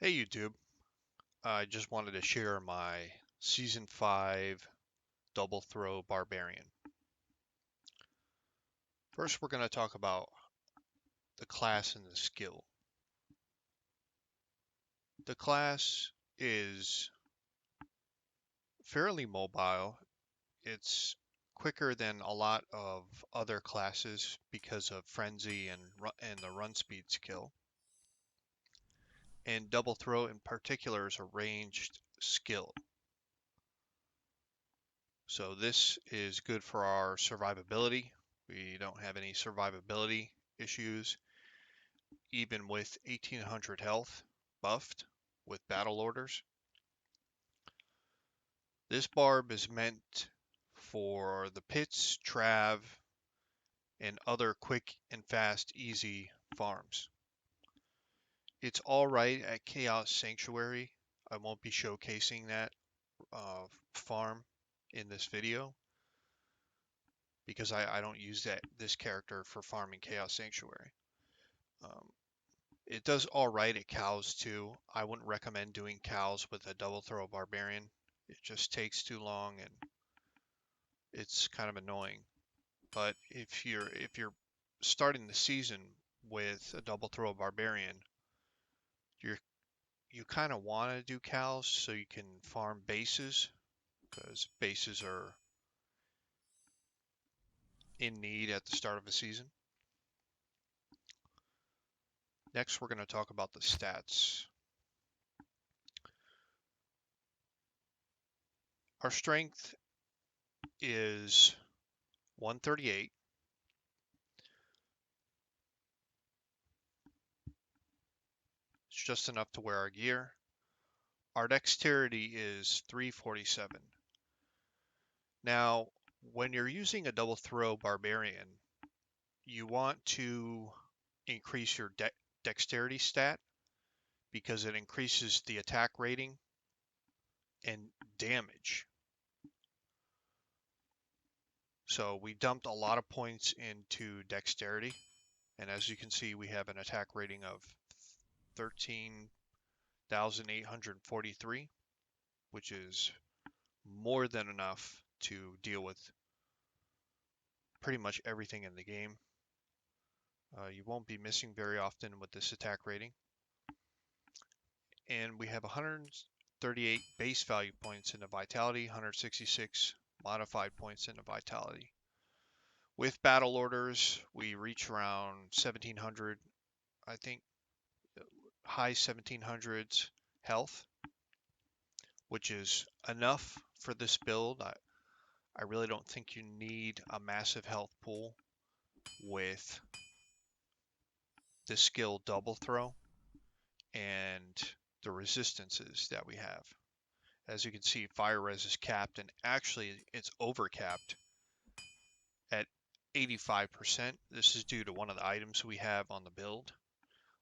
Hey YouTube, I just wanted to share my Season 5 Double Throw Barbarian. First, we're going to talk about the class and the skill. The class is fairly mobile. It's quicker than a lot of other classes because of Frenzy and the run speed skill. And Double Throw in particular is a ranged skill. So this is good for our survivability. We don't have any survivability issues, even with 1800 health buffed with battle orders. This barb is meant for the pits, trav, and other quick and fast, easy farms. It's alright at Chaos Sanctuary. I won't be showcasing that farm in this video because I don't use this character for farming Chaos Sanctuary. Um, it does alright at cows too. I wouldn't recommend doing cows with a double throw barbarian. It just takes too long and it's kind of annoying. But if you're starting the season with a double throw barbarian, you're you kind of want to do cows so you can farm bases because bases are in need at the start of a season. Next, we're going to talk about the stats. Our strength is 138. It's just enough to wear our gear. Our dexterity is 347. Now, when you're using a double throw barbarian, you want to increase your dexterity stat because it increases the attack rating and damage. So we dumped a lot of points into dexterity, and as you can see, we have an attack rating of 13,843, which is more than enough to deal with pretty much everything in the game. You won't be missing very often with this attack rating. And we have 138 base value points into Vitality, 166 modified points into Vitality. With battle orders, we reach around 1700, I think, high 1700s health, which is enough for this build. I really don't think you need a massive health pool with the skill double throw and the resistances that we have. As you can see, fire res is capped, and actually it's over capped at 85%. This is due to one of the items we have on the build.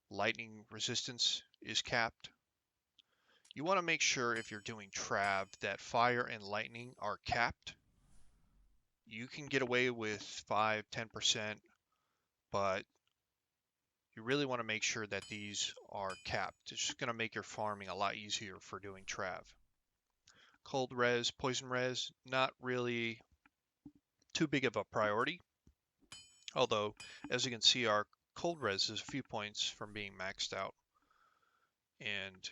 Lightning resistance is capped. You want to make sure if you're doing Trav that fire and lightning are capped. You can get away with 5-10%, but you really want to make sure that these are capped. It's just going to make your farming a lot easier for doing Trav. Cold res, poison res, not really too big of a priority. Although, as you can see, our cold res is a few points from being maxed out. And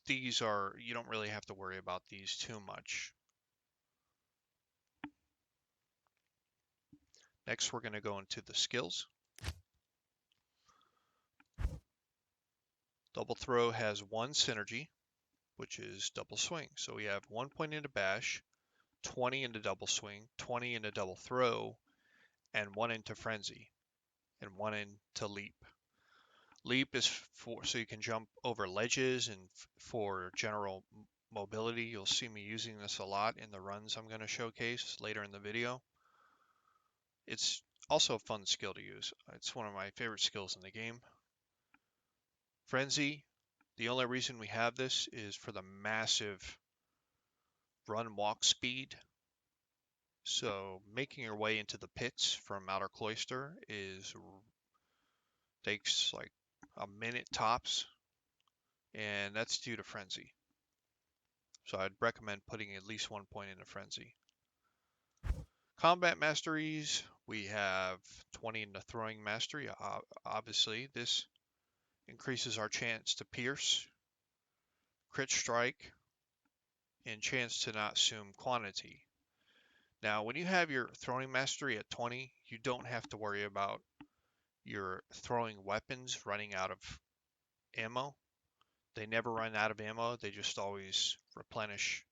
these are, you don't really have to worry about these too much. Next, we're going to go into the skills. Double throw has one synergy, which is double swing. So we have 1 point into bash, 20 into double swing, 20 into double throw, and 1 into frenzy, and 1 into leap. Leap is for so you can jump over ledges and for general mobility. You'll see me using this a lot in the runs I'm going to showcase later in the video. It's also a fun skill to use. It's one of my favorite skills in the game. Frenzy, the only reason we have this is for the massive run walk speed. So making your way into the pits from Outer Cloister takes like a minute tops. and that's due to Frenzy. So I'd recommend putting at least 1 point into Frenzy. Combat Masteries, we have 20 into Throwing Mastery. Obviously, this increases our chance to pierce, crit strike, and chance to not assume quantity. Now, when you have your Throwing Mastery at 20, you don't have to worry about your throwing weapons running out of ammo. They never run out of ammo, they just always replenish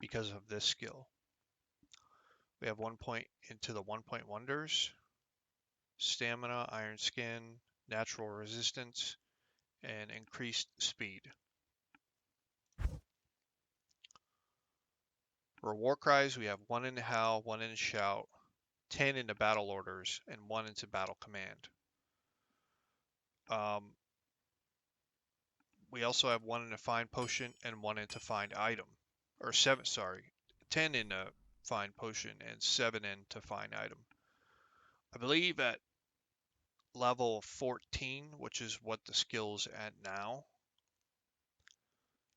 because of this skill. We have 1 point into the 1 point wonders, stamina, iron skin, natural resistance, and increased speed. For war cries, we have 1 into howl, 1 into shout, 10 into battle orders, and 1 into battle command. We also have 1 into find potion and 1 into find item, or 7, sorry, 10 into find potion and 7 into find item. I believe at level 14, which is what the skill's at now,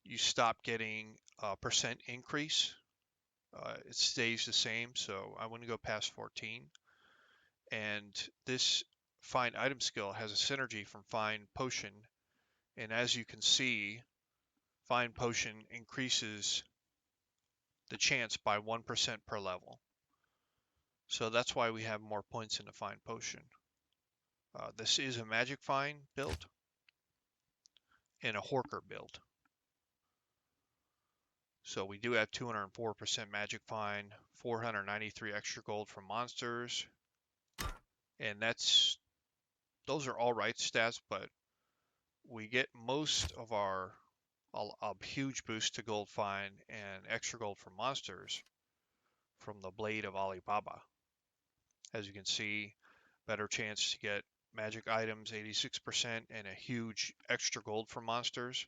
you stop getting a percent increase. It stays the same, so I wouldn't go past 14. And this find item skill has a synergy from find potion, and as you can see, find potion increases the chance by 1% per level. So that's why we have more points in the find potion. This is a magic find build and a Horker build. So we do have 204% magic find, 493 extra gold from monsters, and those are all right stats, but we get most of our a huge boost to gold find and extra gold from monsters from the Blade of Alibaba. As you can see, better chance to get magic items, 86%, and a huge extra gold from monsters.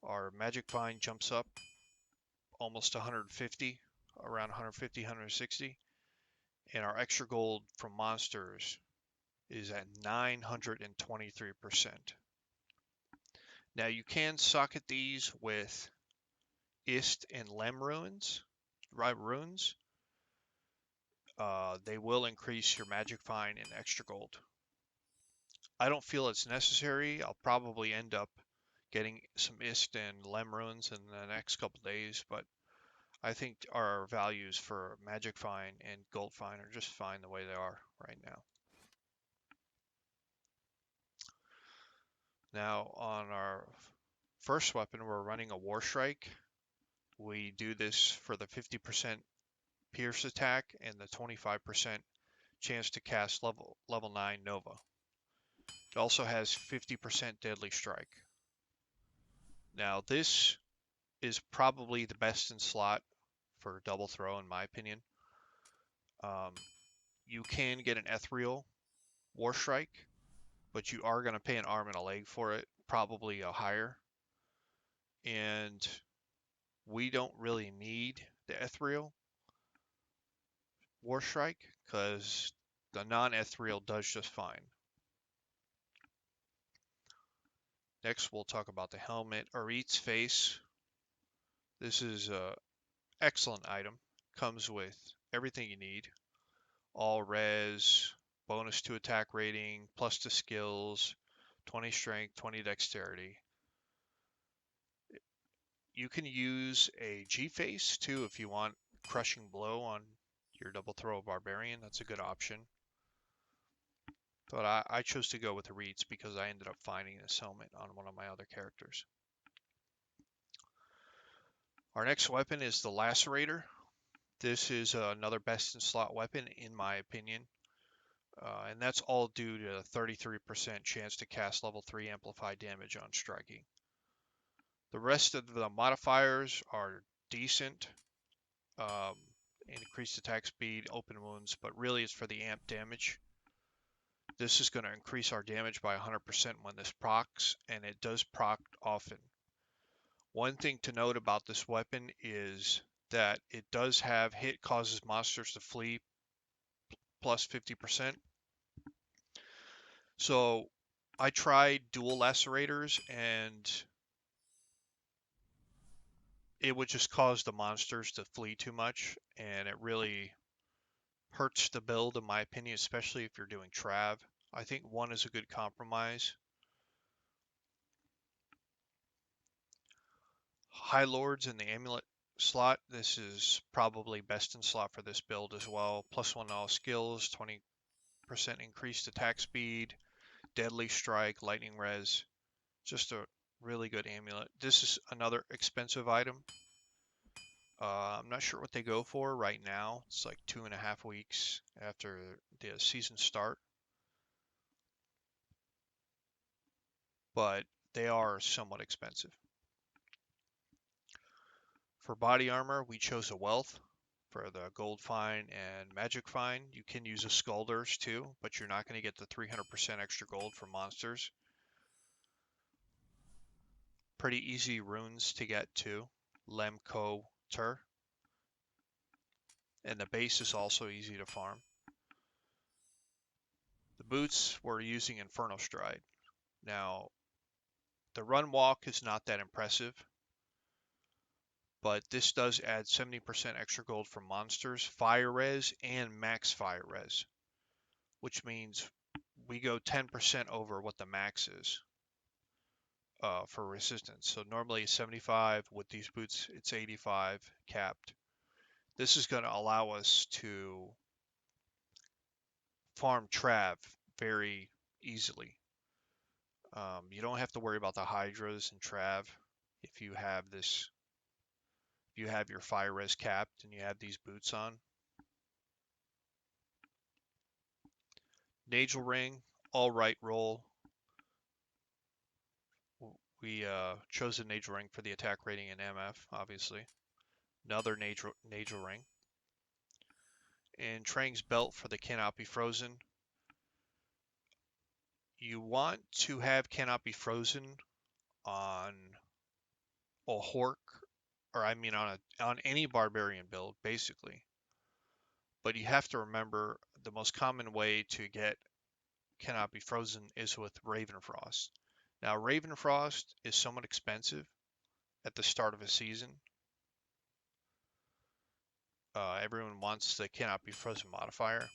Our magic find jumps up almost 150, around 150, 160, and our extra gold from monsters is at 923%. Now you can socket these with Ist and Lem runes, runes. They will increase your magic find and extra gold. I don't feel it's necessary. I'll probably end up getting some Ist and Lem runes in the next couple days, but I think our values for magic find and gold find are just fine the way they are right now. Now on our first weapon, we're running a War Strike. We do this for the 50% pierce attack and the 25% chance to cast level 9 Nova. It also has 50% deadly strike. Now this is probably the best in slot for double throw in my opinion. You can get an ethereal War Strike, but you are going to pay an arm and a leg for it, probably a higher. And we don't really need the ethereal War Strike because the non-ethereal does just fine. Next, we'll talk about the helmet. Arit's face. This is an excellent item. Comes with everything you need. All res, bonus to attack rating, plus to skills, 20 strength, 20 dexterity. You can use a G-face too if you want crushing blow on your double throw Barbarian. That's a good option. But I chose to go with the Reeds because I ended up finding this helmet on one of my other characters. Our next weapon is the Lacerator. This is another best in slot weapon in my opinion. And that's all due to a 33% chance to cast level 3 amplified damage on striking. The rest of the modifiers are decent. Increased attack speed, open wounds, but really it's for the amp damage. This is going to increase our damage by 100% when this procs, and it does proc often. One thing to note about this weapon is that it does have hit causes monsters to flee plus 50%. So I tried dual lacerators and it would just cause the monsters to flee too much, and it really hurts the build in my opinion, especially if you're doing Trav. I think one is a good compromise. High Lords in the Amulet slot. This is probably best in slot for this build as well. +1 all skills, 20% increased attack speed, Deadly Strike, Lightning Res. Just a really good amulet. This is another expensive item. I'm not sure what they go for right now. It's like 2.5 weeks after the season start. But they are somewhat expensive. For body armor, we chose a Wealth. For the Gold Fine and Magic Fine, you can use a Skulders too, but you're not going to get the 300% extra gold for monsters. Pretty easy runes to get too. Lemko Tur. And the base is also easy to farm. The boots, we're using Infernal Stride. Now, the run walk is not that impressive, but this does add 70% extra gold for monsters, fire res, and max fire res, which means we go 10% over what the max is for resistance. So normally 75, with these boots it's 85 capped. This is going to allow us to farm Trav very easily. You don't have to worry about the Hydras and Trav if you have this. If you have your fire res capped and you have these boots on. Nagel Ring, all right roll. We chose a Nagel Ring for the attack rating in MF, obviously. Another Nagel Ring. And Trang's Belt for the Cannot Be Frozen. You want to have Cannot Be Frozen on a Hork, or I mean on any Barbarian build, basically. But you have to remember the most common way to get Cannot Be Frozen is with Ravenfrost. Now, Ravenfrost is somewhat expensive at the start of a season. Everyone wants the Cannot Be Frozen modifier.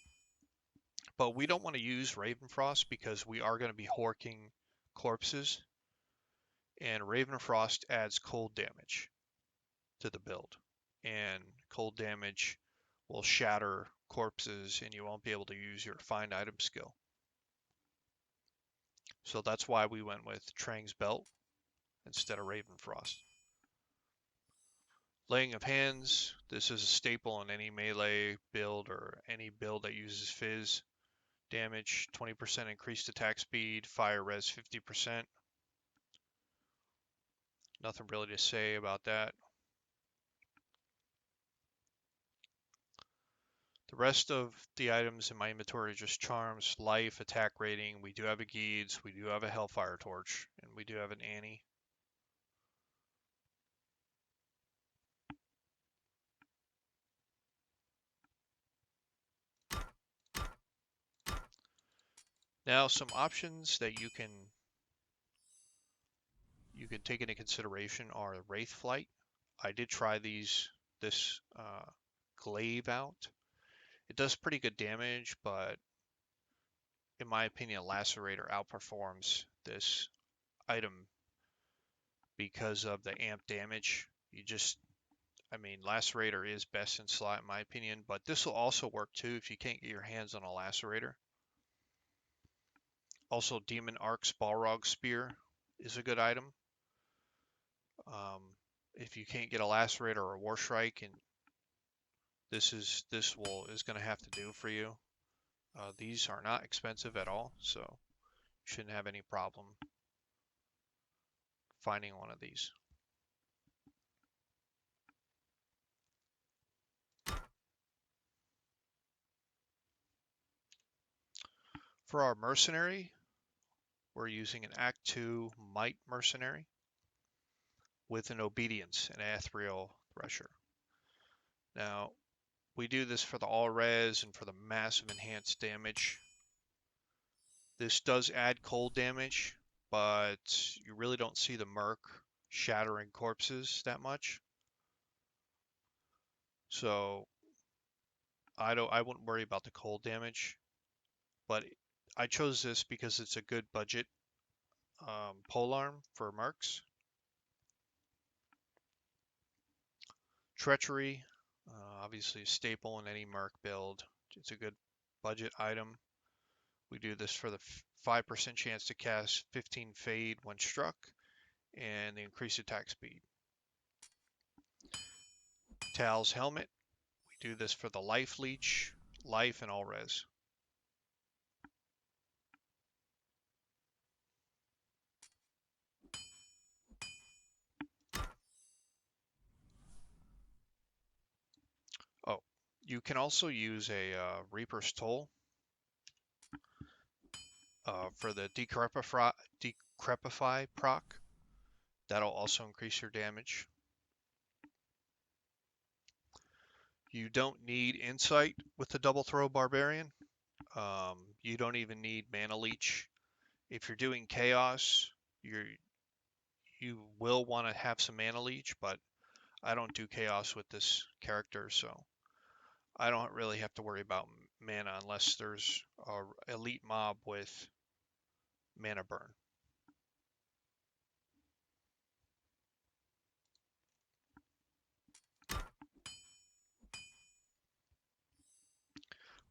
But we don't want to use Ravenfrost because we are going to be horking corpses. And Ravenfrost adds cold damage to the build. And cold damage will shatter corpses and you won't be able to use your find item skill. So that's why we went with Trang's Belt instead of Ravenfrost. Laying of Hands, this is a staple in any melee build or any build that uses Fizz. Damage, 20% increased attack speed, fire res 50%. Nothing really to say about that. The rest of the items in my inventory are just charms, life, attack rating. We do have a Geeds, we do have a Hellfire Torch, and we do have an Annie. Now, some options that you can take into consideration are Wraith Flight. I did try this glaive out. It does pretty good damage, but in my opinion, Lacerator outperforms this item because of the amp damage. Lacerator is best in slot in my opinion, but this will also work too if you can't get your hands on a Lacerator. Also, Demon Ark's Balrog Spear is a good item. If you can't get a Lacerator or a Warstrike, and this is going to have to do for you. These are not expensive at all, so you shouldn't have any problem finding one of these. For our mercenary, we're using an Act 2 Might mercenary with an Obedience and Ethereal Thresher. Now, we do this for the all res and for the massive enhanced damage. This does add cold damage, but you really don't see the Merc shattering corpses that much. So I wouldn't worry about the cold damage, but I chose this because it's a good budget polearm for Mercs. Treachery, obviously a staple in any Merc build. It's a good budget item. We do this for the 5% chance to cast 15 Fade when struck, and the increased attack speed. Tal's Helmet, we do this for the Life Leech, life, and all res. Oh, you can also use a Reaper's Toll for the Decrepify proc. That'll also increase your damage. You don't need Insight with the Double Throw Barbarian. You don't even need Mana Leech. If you're doing Chaos, you will want to have some Mana Leech, but I don't do Chaos with this character, so I don't really have to worry about mana unless there's a elite mob with mana burn.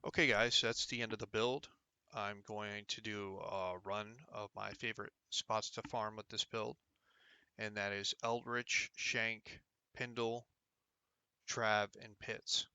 Okay guys, that's the end of the build. I'm going to do a run of my favorite spots to farm with this build, and that is Eldritch, Shank, Pindle, Trav, and Pits.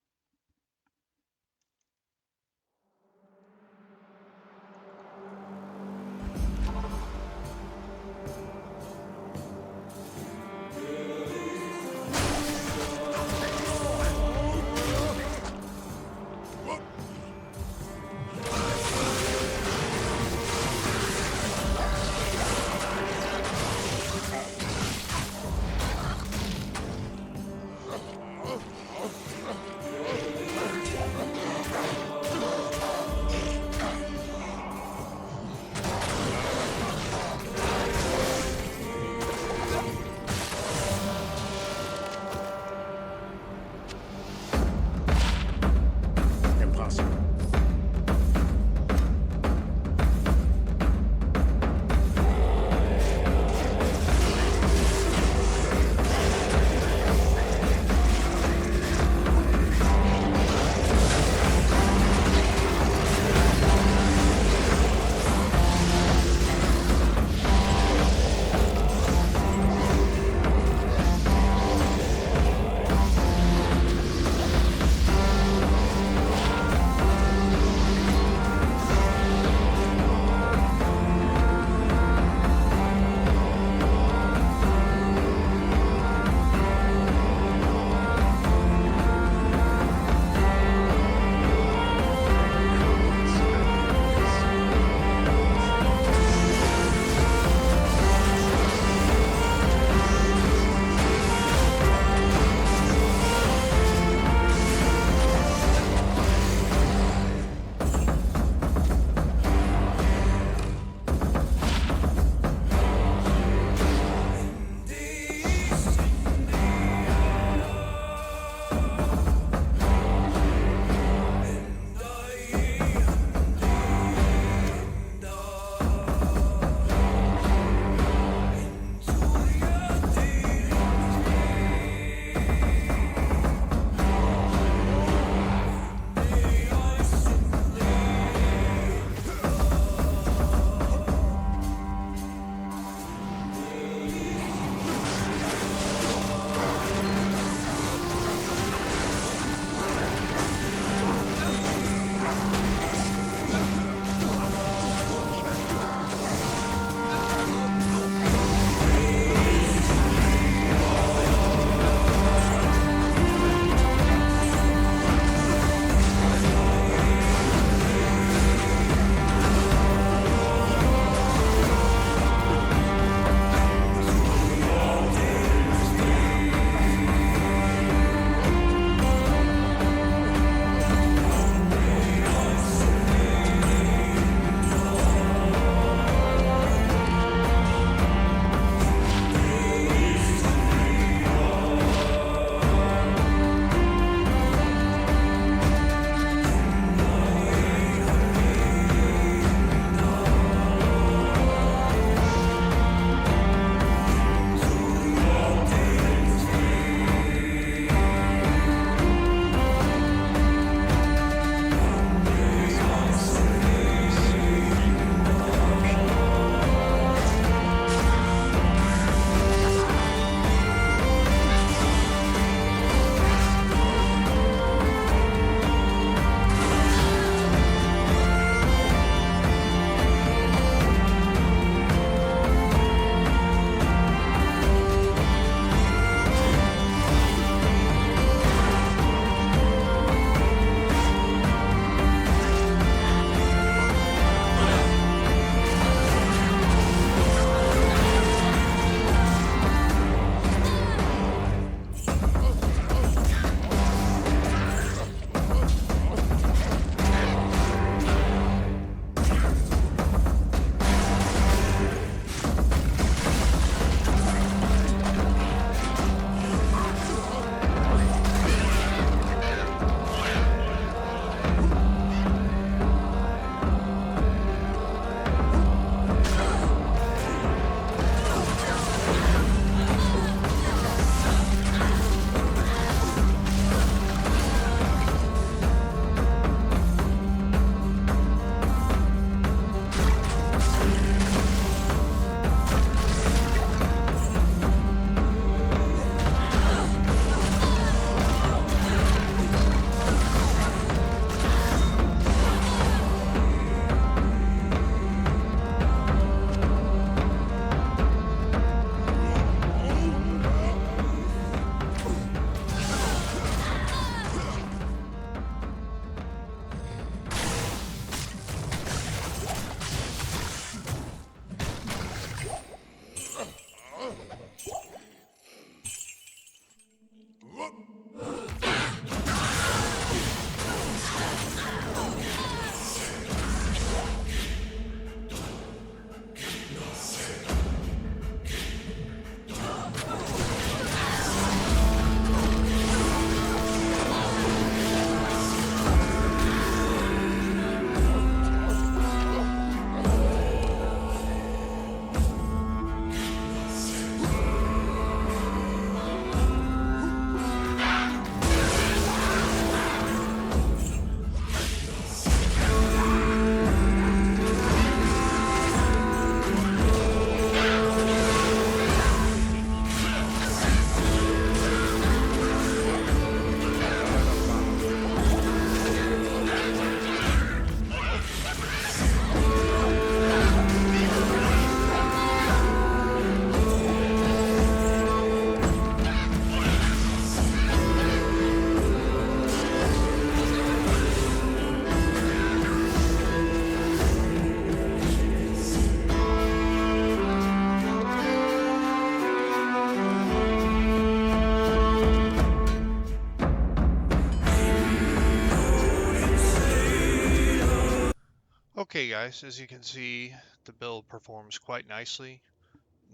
Okay guys, as you can see, the build performs quite nicely.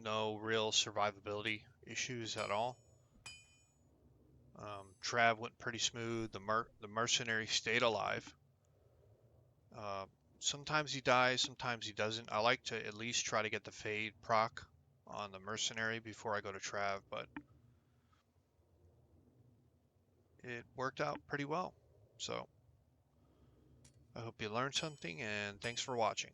No real survivability issues at all. Trav went pretty smooth. The mercenary stayed alive. Uh, Sometimes he dies, sometimes he doesn't. I like to at least try to get the fade proc on the mercenary before I go to Trav, but it worked out pretty well. So I hope you learned something, and thanks for watching.